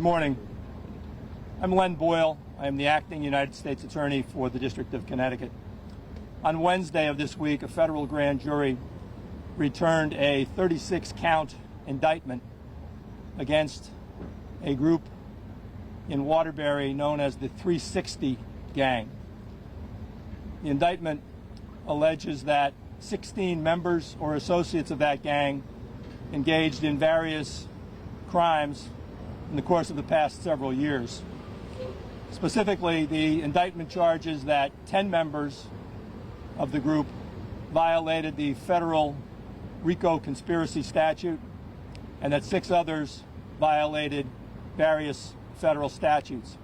Good morning. I'm Len Boyle. I am the acting United States Attorney for the District of Connecticut. On Wednesday of this week, a federal grand jury returned a 36-count indictment against a group in Waterbury known as the 360 Gang. The indictment alleges that 16 members or associates of that gang engaged in various crimes in the course of the past several years. Specifically, the indictment charges that 10 members of the group violated the federal RICO conspiracy statute and that 6 others violated various federal statutes.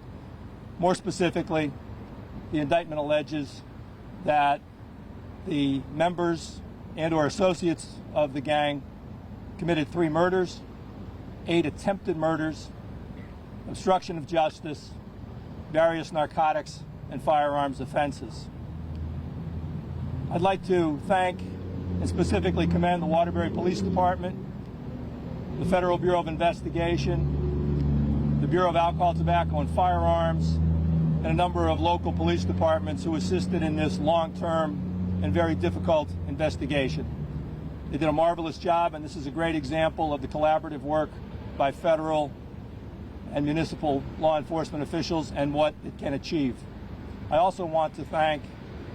More specifically, the indictment alleges that the members and or associates of the gang committed 3 murders, 8 attempted murders, obstruction of justice, various narcotics and firearms offenses. I'd like to thank and specifically commend the Waterbury Police Department, the Federal Bureau of Investigation, the Bureau of Alcohol, Tobacco, and Firearms, and a number of local police departments who assisted in this long-term and very difficult investigation. They did a marvelous job, and this is a great example of the collaborative work by federal and municipal law enforcement officials and what it can achieve. I also want to thank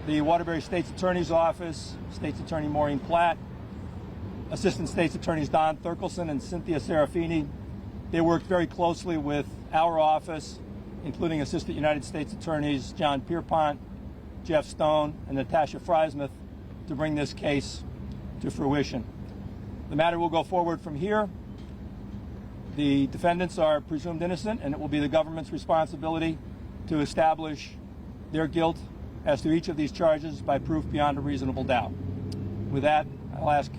the Waterbury State's Attorney's Office, State's Attorney Maureen Platt, Assistant State's Attorneys Don Thurkelson and Cynthia Serafini. They worked very closely with our office, including Assistant United States Attorneys John Pierpont, Jeff Stone, and Natasha Frysmith, to bring this case to fruition. The matter will go forward from here. The defendants are presumed innocent, and it will be the government's responsibility to establish their guilt as to each of these charges by proof beyond a reasonable doubt. With that, I'll ask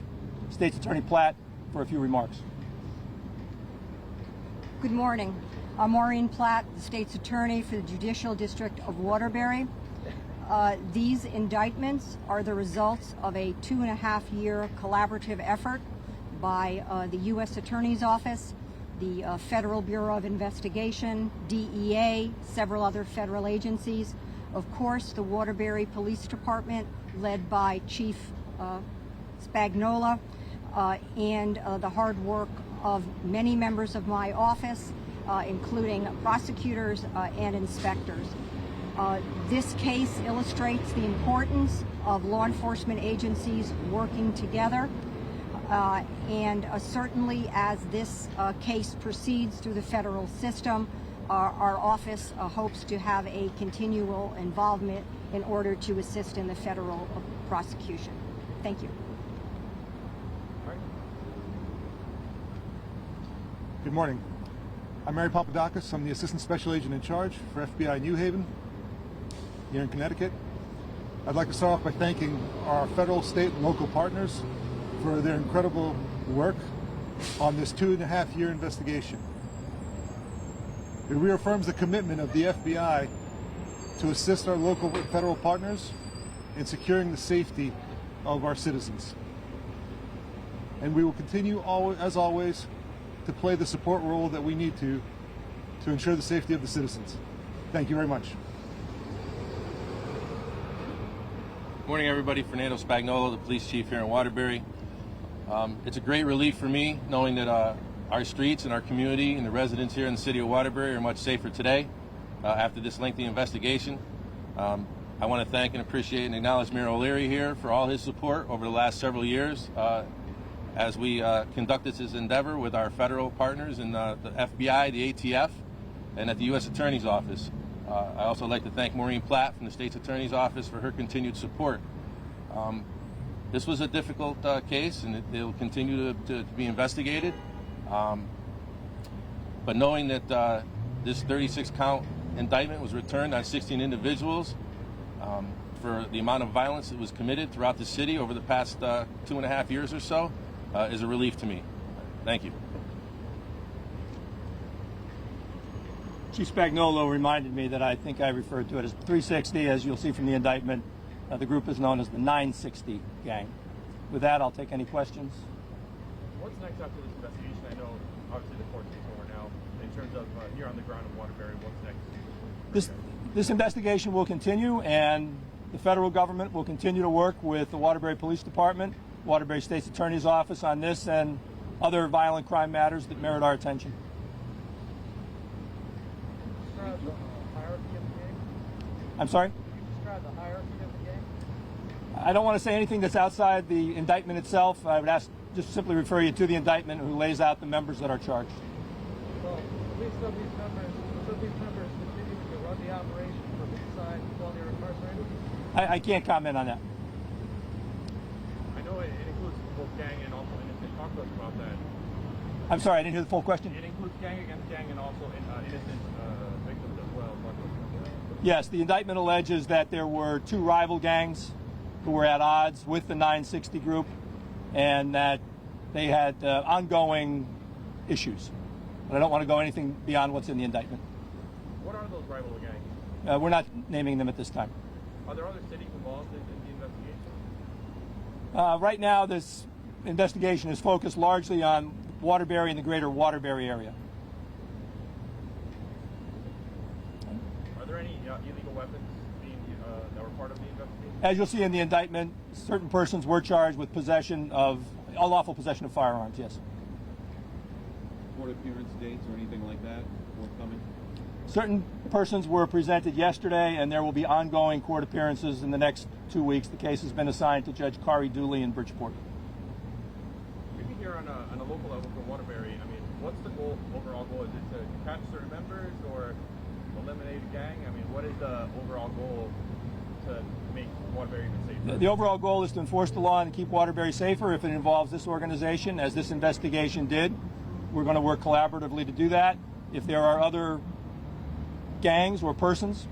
State's Attorney Platt for a few remarks. Good morning. I'm Maureen Platt, the State's Attorney for the Judicial District of Waterbury. These indictments are the results of a 2.5-year collaborative effort by the U.S. Attorney's Office, the Federal Bureau of Investigation, DEA, several other federal agencies, of course the Waterbury Police Department led by Chief Spagnola, and the hard work of many members of my office, including prosecutors and inspectors. This case illustrates the importance of law enforcement agencies working together. And certainly as this case proceeds through the federal system, our office hopes to have a continual involvement in order to assist in the federal prosecution. Thank you. Good morning. I'm Mary Papadakis. I'm the Assistant Special Agent in Charge for FBI New Haven here in Connecticut. I'd like to start off by thanking our federal, state, and local partners for their incredible work on this 2.5-year investigation. It reaffirms the commitment of the FBI to assist our local and federal partners in securing the safety of our citizens. And we will continue, as always, to play the support role that we need to ensure the safety of the citizens. Thank you very much. Good morning, everybody. Fernando Spagnola, the police chief here in Waterbury. It's a great relief for me knowing that our streets and our community and the residents here in the city of Waterbury are much safer today after this lengthy investigation. I want to thank and appreciate and acknowledge Mayor O'Leary here for all his support over the last several years as we conducted this endeavor with our federal partners in the FBI, the ATF, and at the U.S. Attorney's Office. I also like to thank Maureen Platt from the State's Attorney's Office for her continued support. This was a difficult case, and it will continue to be investigated. But knowing that this 36-count indictment was returned on 16 individuals for the amount of violence that was committed throughout the city over the past 2.5 years or so is a relief to me. Thank you. Chief Spagnola reminded me that I think I referred to it as 360. As you'll see from the indictment, the group is known as the 960 Gang. With that, I'll take any questions. What's next after this investigation? I know, obviously, the court's before now. Things terms of here on the ground in Waterbury, what's next? This investigation will continue, and the federal government will continue to work with the Waterbury Police Department, Waterbury State's Attorney's Office on this and other violent crime matters that merit our attention. Describe the hierarchy of the game. I'm sorry? Can you describe the hierarchy of the game? I don't want to say anything that's outside the indictment itself. I would just simply refer you to the indictment who lays out the members that are charged. Well, at least some of these members continue to run the operation from inside while they're incarcerated. I can't comment on that. I know it includes both gang and also innocent. Talk to us about that. I'm sorry, I didn't hear the full question. It includes gang against gang and also innocent victims as well. Talk to us about that. Yes, the indictment alleges that there were two rival gangs who were at odds with the 960 group and that they had ongoing issues. But I don't want to go anything beyond what's in the indictment. What are those rival gangs? We're not naming them at this time. Are there other cities involved in the investigation? Right now, this investigation is focused largely on Waterbury and the greater Waterbury area. Are there any illegal weapons that were part of the investigation? As you'll see in the indictment, certain persons were charged with possession of unlawful possession of firearms, yes. Court appearance dates or anything like that forthcoming? Certain persons were presented yesterday, and there will be ongoing court appearances in the next 2 weeks. The case has been assigned to Judge Kari Dooley in Bridgeport. Maybe here on a local level for Waterbury, I mean, what's the overall goal? Is it to catch certain members or eliminate a gang? I mean, what is the overall goal to make Waterbury even safer? The overall goal is to enforce the law and keep Waterbury safer. If it involves this organization, as this investigation did, we're going to work collaboratively to do that. If there are other gangs or persons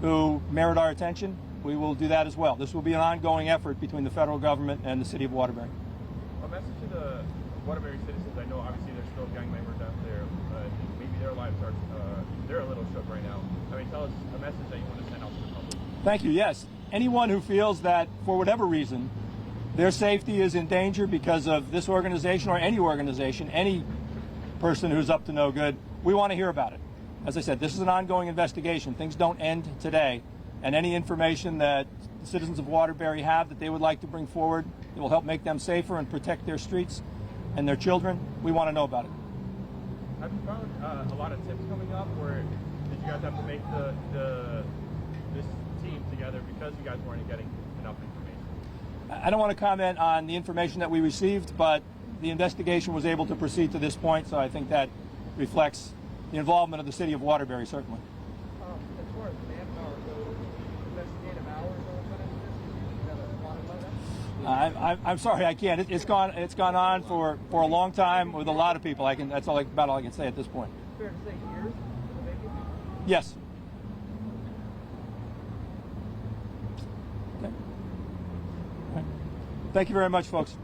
who merit our attention, we will do that as well. This will be an ongoing effort between the federal government and the city of Waterbury. A message to the Waterbury citizens. I know obviously there's still gang members out there. Maybe their lives are, they're a little shook right now. I mean, tell us a message that you want to send out to the public. Thank you. Yes. Anyone who feels that for whatever reason their safety is in danger because of this organization or any organization, any person who's up to no good, we want to hear about it. As I said, this is an ongoing investigation. Things don't end today. And any information that the citizens of Waterbury have that they would like to bring forward that will help make them safer and protect their streets and their children, we want to know about it. Have you found a lot of tips coming up, or did you guys have to make this team together because you guys weren't getting enough information? I don't want to comment on the information that we received, but the investigation was able to proceed to this point, so I think that reflects the involvement of the city of Waterbury, certainly. As far as manpower goes, investigative hours I'm sorry, I can't. It's gone on for a long time with a lot of people. That's about all I can say at this point. Fair to say years in the making? Yes. Okay. All right. Thank you very much, folks.